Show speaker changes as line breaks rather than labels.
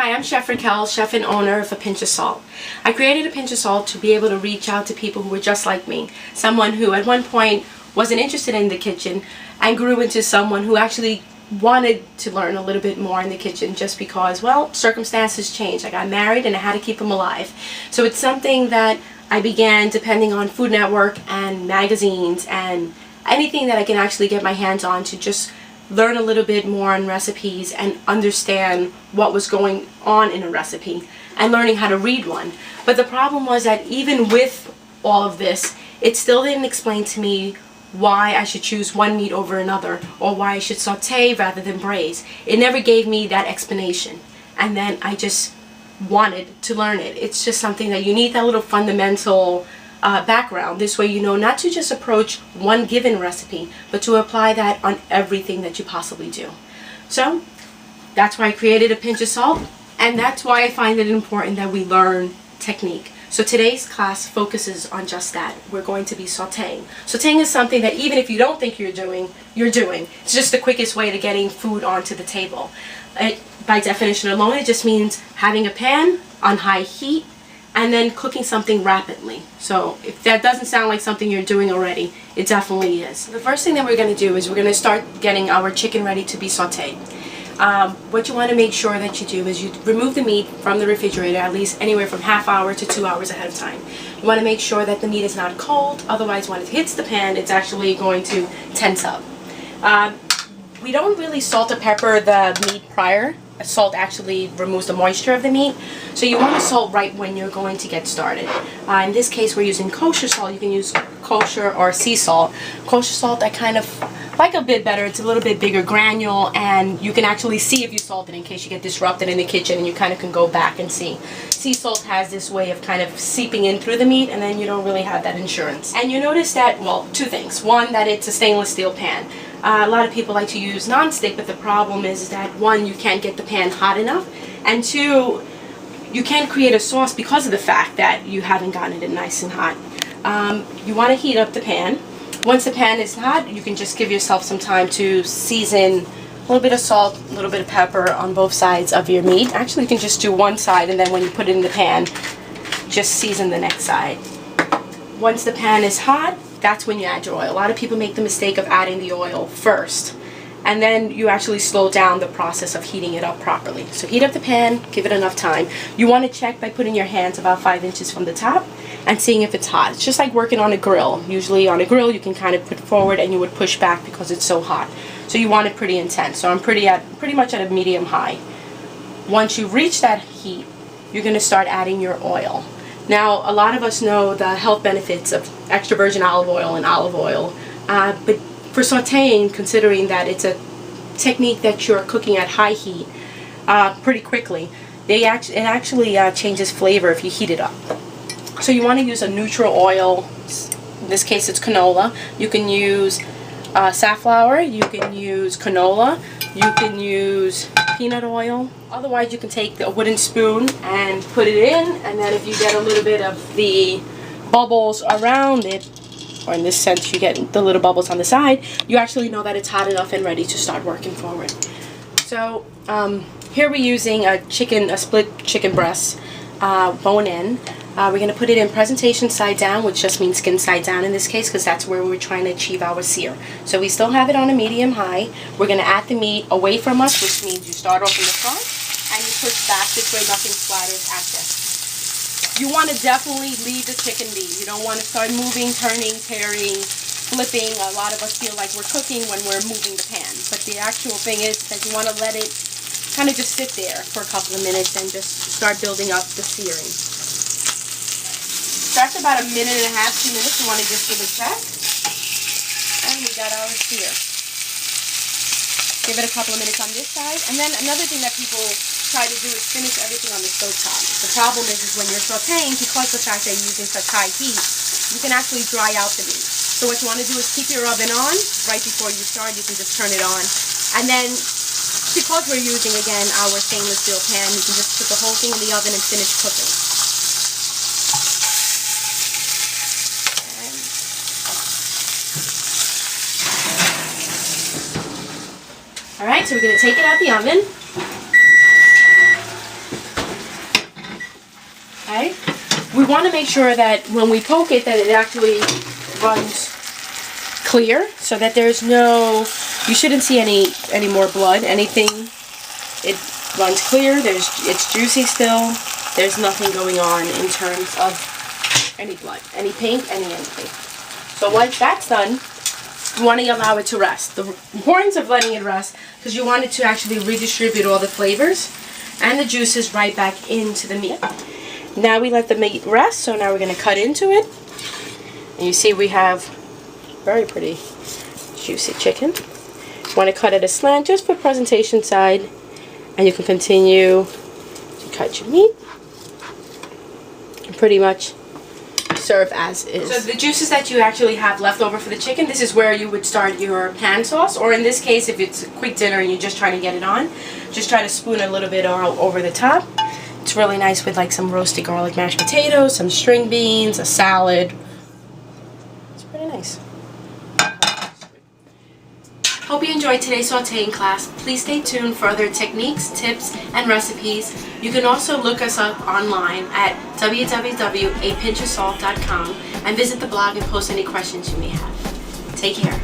Hi, I'm Chef Raquel, chef and owner of A Pinch of Salt. I created A Pinch of Salt to be able to reach out to people who were just like me. Someone who at one point wasn't interested in the kitchen and grew into someone who actually wanted to learn a little bit more in the kitchen just because, well, circumstances changed. I got married and I had to keep them alive. So it's something that I began depending on Food Network and magazines and anything that I can actually get my hands on to just learn a little bit more on recipes and understand what was going on in a recipe and learning how to read one. But the problem was that even with all of this, it still didn't explain to me why I should choose one meat over another or why I should saute rather than braise. It never gave me that explanation, and then I just wanted to learn it. It's just something that you need, that little fundamental background. This way you know not to just approach one given recipe, but to apply that on everything that you possibly do. So that's why I created A Pinch of Salt, and that's why I find it important that we learn technique. So today's class focuses on just that. We're going to be sautéing. Sautéing is something that even if you don't think you're doing, you're doing. It's just the quickest way to getting food onto the table. By definition alone, it just means having a pan on high heat and then cooking something rapidly. So if that doesn't sound like something you're doing already, it definitely is. The first thing that we're going to do is we're going to start getting our chicken ready to be sautéed. What you want to make sure that you do is you remove the meat from the refrigerator at least anywhere from ½ hour to 2 hours ahead of time. You want to make sure that the meat is not cold, otherwise when it hits the pan it's actually going to tense up. We don't really salt or pepper the meat prior. Salt actually removes the moisture of the meat, so you want to salt right when you're going to get started. In this case we're using kosher salt. You can use kosher or sea salt. Kosher salt I kind of like a bit better. It's a little bit bigger granule, and you can actually see if you salted in case you get disrupted in the kitchen, and you kind of can go back and see. Sea salt has this way of kind of seeping in through the meat, and then you don't really have that insurance. And you notice that, well, two things. One, that it's a stainless steel pan. A lot of people like to use non-stick, but the problem is that one, you can't get the pan hot enough, and two, you can't create a sauce because of the fact that you haven't gotten it nice and hot. You want to heat up the pan. Once the pan is hot, you can just give yourself some time to season a little bit of salt, a little bit of pepper on both sides of your meat. Actually, you can just do one side, and then when you put it in the pan, just season the next side. Once the pan is hot, that's when you add your oil. A lot of people make the mistake of adding the oil first, and then you actually slow down the process of heating it up properly. So heat up the pan, give it enough time. You want to check by putting your hands about 5 inches from the top and seeing if it's hot. It's just like working on a grill. Usually on a grill you can kind of put forward and you would push back because it's so hot. So you want it pretty intense. So I'm pretty much at a medium high. Once you reach that heat, you're going to start adding your oil. Now, a lot of us know the health benefits of extra virgin olive oil and olive oil, but for sautéing, considering that it's a technique that you're cooking at high heat pretty quickly, it actually changes flavor if you heat it up. So you want to use a neutral oil. In this case it's canola. You can use safflower, you can use canola, you can use peanut oil. Otherwise you can take a wooden spoon and put it in, and then if you get a little bit of the bubbles around it, or in this sense you get the little bubbles on the side, you actually know that it's hot enough and ready to start working forward. So here we're using a split chicken breast, bone in. We're going to put it in presentation side down, which just means skin side down in this case, because that's where we're trying to achieve our sear. So we still have it on a medium high. We're going to add the meat away from us, which means you start off in the front and you push back. This way nothing splatters at this. You want to definitely leave the chicken be. You don't want to start moving, turning, tearing, flipping. A lot of us feel like we're cooking when we're moving the pan. But the actual thing is that you want to let it kind of just sit there for a couple of minutes and just start building up the searing. So after about 1.5 minutes, 2 minutes, you want to just give it a check. And we got our sear. Give it a couple of minutes on this side. And then another thing that people try to do is finish everything on the stove top. The problem is when you're sautéing, because the fact that you're using such high heat, you can actually dry out the meat. So what you want to do is keep your oven on. Right before you start, you can just turn it on. And then, because we're using, again, our stainless steel pan, you can just put the whole thing in the oven and finish cooking. Alright, so we're going to take it out of the oven. we want to make sure that when we poke it that it actually runs clear, so that there's no, you shouldn't see any more blood, anything. It runs clear, it's juicy still, there's nothing going on in terms of any blood, any pink, anything. So once that's done, you want to allow it to rest. The importance of letting it rest, because you want it to actually redistribute all the flavors and the juices right back into the meat. Now we let the meat rest, so now we're going to cut into it. And you see we have very pretty juicy chicken. You want to cut it a slant just for presentation side, and you can continue to cut your meat and pretty much serve as is. So the juices that you actually have left over for the chicken, this is where you would start your pan sauce, or in this case, if it's a quick dinner and you're just trying to get it on, just try to spoon a little bit all over the top. It's really nice with like some roasted garlic mashed potatoes, some string beans, a salad. It's pretty nice. Hope you enjoyed today's sautéing class. Please stay tuned for other techniques, tips, and recipes. You can also look us up online at www.apinchofsalt.com and visit the blog and post any questions you may have. Take care.